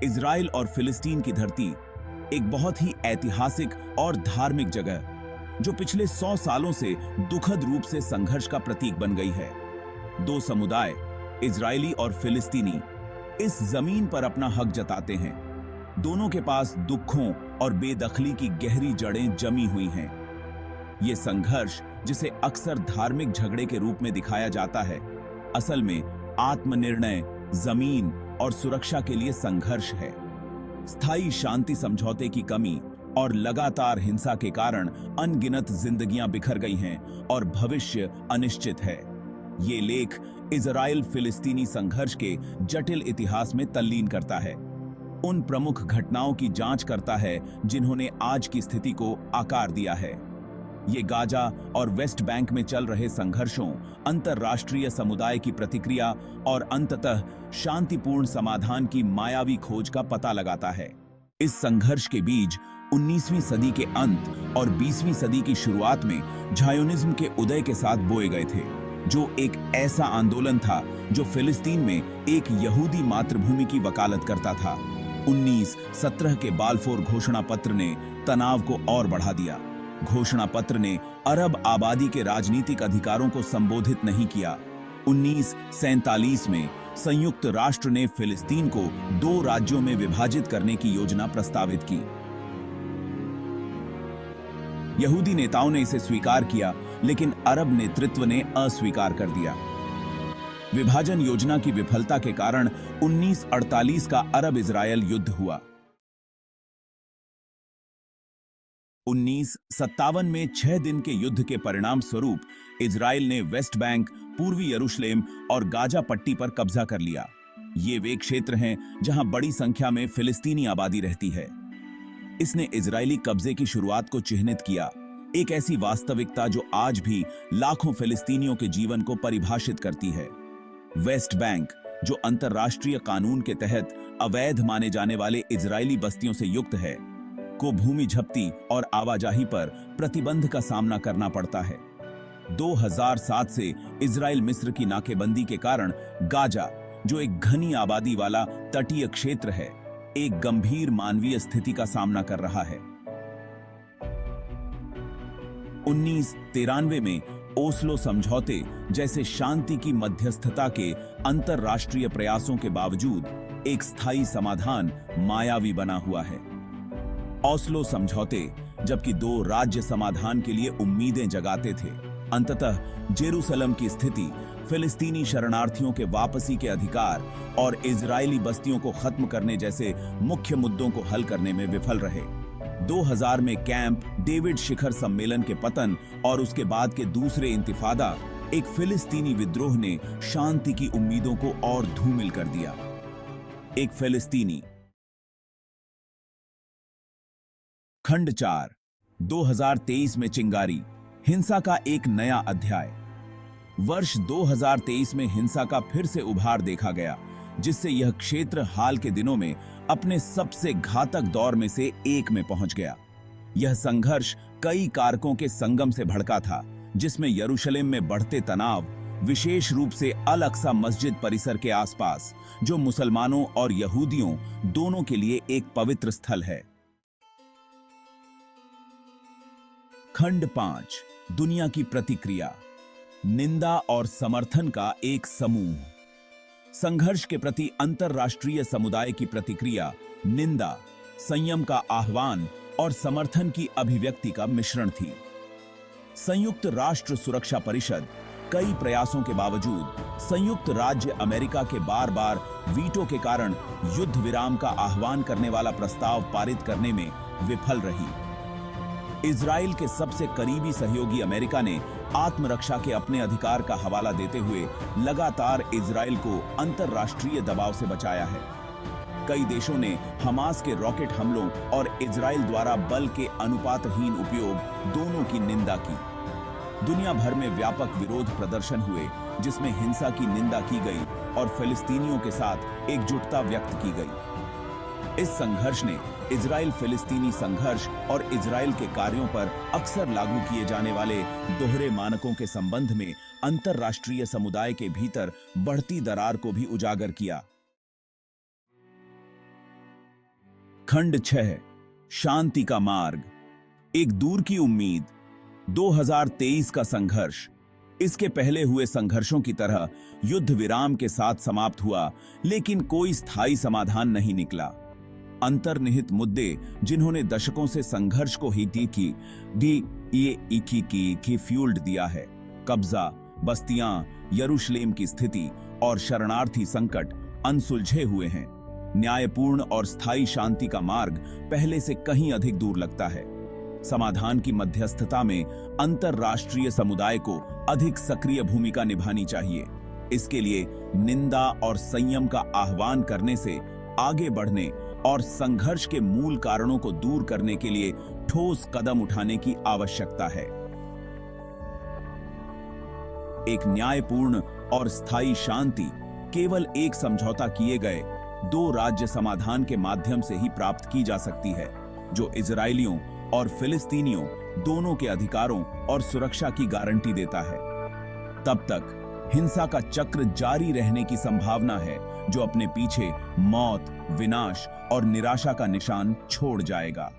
Israel और फिलिस्तीन की धरती एक बहुत ही ऐतिहासिक और धार्मिक जगह जो पिछले 100 सालों से दुखद रूप से संघर्ष का प्रतीक बन गई है। दो समुदाय, इजरायली और फिलिस्तीनी, इस जमीन पर अपना हक जताते हैं। दोनों के पास दुखों और बेदखली की गहरी जड़ें जमी हुई हैं। ये संघर्ष, जिसे अक्सर धार्मिक झगड़े के रूप में दिखाया जाता है, असल में आत्मनिर्णय, जमीन और सुरक्षा के लिए संघर्ष है। स्थायी शांति समझौते की कमी और लगातार हिंसा के कारण अनगिनत जिंदगियां बिखर गई हैं और भविष्य अनिश्चित है। ये लेख इजराइल फिलिस्तीनी संघर्ष के जटिल इतिहास में तल्लीन करता है, उन प्रमुख घटनाओं की जांच करता है जिन्होंने आज की स्थिति को आकार दिया है। ये गाजा और वेस्ट बैंक में चल रहे संघर्षों, अंतरराष्ट्रीय समुदाय की प्रतिक्रिया और अंततः शांतिपूर्ण समाधान की मायावी खोज का पता लगाता है। इस संघर्ष के बीज 19वीं सदी के अंत और 20वीं सदी की शुरुआत में ज़ायोनिज्म के उदय के साथ बोए गए थे, जो एक ऐसा आंदोलन था जो फिलिस्तीन में एक यहूदी मातृभूमि की वकालत करता था। 1917 के बाल्फोर घोषणा पत्र ने तनाव को और बढ़ा दिया। घोषणा पत्र ने अरब आबादी के राजनीतिक अधिकारों को संबोधित नहीं किया। 1947 में संयुक्त राष्ट्र ने फिलिस्तीन को 2 राज्यों में विभाजित करने की योजना प्रस्तावित की। यहूदी नेताओं ने इसे स्वीकार किया, लेकिन अरब नेतृत्व ने अस्वीकार कर दिया। विभाजन योजना की विफलता के कारण 1948 का अरब इजरायल युद्ध हुआ। 1957 में 6 दिन के युद्ध के परिणाम स्वरूप इजराइल ने वेस्ट बैंक, पूर्वी यरूशलेम और गाजा पट्टी पर कब्जा कर लिया। ये वे क्षेत्र हैं जहां बड़ी संख्या में फिलिस्तीनी आबादी रहती है। इसने इजरायली कब्जे की शुरुआत को चिह्नित किया, एक ऐसी वास्तविकता जो आज भी लाखों फिलिस्तीनियों के जीवन को परिभाषित करती है। वेस्ट बैंक, जो अंतर्राष्ट्रीय कानून के तहत अवैध माने जाने वाले इजरायली बस्तियों से युक्त है, को भूमि झपटी और आवाजाही पर प्रतिबंध का सामना करना पड़ता है। 2007 से इजराइल मिस्र की नाकेबंदी के कारण गाजा, जो एक घनी आबादी वाला तटीय क्षेत्र है, एक गंभीर मानवीय स्थिति का सामना कर रहा है। 1993 में ओस्लो समझौते जैसे शांति की मध्यस्थता के अंतरराष्ट्रीय प्रयासों के बावजूद एक स्थायी समाधान मायावी बना हुआ है। ओस्लो समझौते, जबकि 2 राज्य समाधान के लिए उम्मीदें जगाते थे, अंततः जेरूसलम की स्थिति, फिलिस्तीनी शरणार्थियों के वापसी के अधिकार और इजरायली बस्तियों को खत्म करने जैसे मुख्य मुद्दों को हल करने में विफल रहे। 2000 में कैंप डेविड शिखर सम्मेलन के पतन और उसके बाद के दूसरे इंतिफादा, एक फिलिस्तीनी विद्रोह ने शांति की उम्मीदों को और धूमिल कर दिया। एक फिलिस्तीनी। खंड 4, 2023 में चिंगारी, हिंसा का एक नया अध्याय। वर्ष 2023 में हिंसा का फिर से उभार देखा गया, जिससे यह क्षेत्र हाल के दिनों में अपने सबसे घातक दौर में से एक में पहुंच गया। यह संघर्ष कई कारकों के संगम से भड़का था, जिसमें यरूशलेम में बढ़ते तनाव, विशेष रूप से अल अक्सा मस्जिद परिसर के आसपास, जो मुसलमानों और यहूदियों दोनों के लिए एक पवित्र स्थल है। खंड 5, दुनिया की प्रतिक्रिया, निंदा और समर्थन का एक समूह। संघर्ष के प्रति अंतरराष्ट्रीय समुदाय की प्रतिक्रिया, निंदा, संयम का आह्वान और समर्थन की अभिव्यक्ति का मिश्रण थी। संयुक्त राष्ट्र सुरक्षा परिषद कई प्रयासों के बावजूद संयुक्त राज्य अमेरिका के बार-बार वीटो के कारण युद्ध विराम का आह्वान करने वाला प्रस्ताव पारित करने में विफल रही। इजराइल के सबसे करीबी सहयोगी अमेरिका ने आत्मरक्षा के अपने अधिकार का हवाला देते हुए लगातार इजराइल को अंतरराष्ट्रीय दबाव से बचाया है। कई देशों ने हमास के रॉकेट हमलों और इजराइल द्वारा बल के अनुपातहीन उपयोग दोनों की निंदा की। दुनिया भर में व्यापक विरोध प्रदर्शन हुए, जिसमें हिंसा की निंदा की गई और फिलिस्तीनियों के साथ एकजुटता व्यक्त की गई। इस संघर्ष ने इजराइल फिलिस्तीनी संघर्ष और इजराइल के कार्यों पर अक्सर लागू किए जाने वाले दोहरे मानकों के संबंध में अंतरराष्ट्रीय समुदाय के भीतर बढ़ती दरार को भी उजागर किया। खंड 6 शांति का मार्ग। एक दूर की उम्मीद। 2023 का संघर्ष इसके पहले हुए संघर्षों की तरह युद्ध विराम के साथ समाप्त हुआ, लेकिन कोई स्थायी समाधान नहीं निकला। अंतर्निहित मुद्दे जिन्होंने दशकों से संघर्ष को ही फ्यूल्ड दिया है, कब्जा, बस्तियां, यरूशलेम की स्थिति और शरणार्थी संकट अनसुलझे हुए हैं। न्यायपूर्ण और स्थायी शांति का मार्ग पहले से कहीं अधिक दूर लगता है। समाधान की मध्यस्थता में अंतरराष्ट्रीय समुदाय को अधिक सक्रिय भूमिका निभानी चाहिए। इसके लिए निंदा और संयम का आह्वान करने से आगे बढ़ने और संघर्ष के मूल कारणों को दूर करने के लिए ठोस कदम उठाने की आवश्यकता है। एक न्यायपूर्ण और स्थायी शांति केवल एक समझौता किए गए 2 राज्य समाधान के माध्यम से ही प्राप्त की जा सकती है, जो इजरायलियों और फिलिस्तीनियों दोनों के अधिकारों और सुरक्षा की गारंटी देता है। तब तक हिंसा का चक्र जारी रहने की संभावना है, जो अपने पीछे मौत, विनाश और निराशा का निशान छोड़ जाएगा।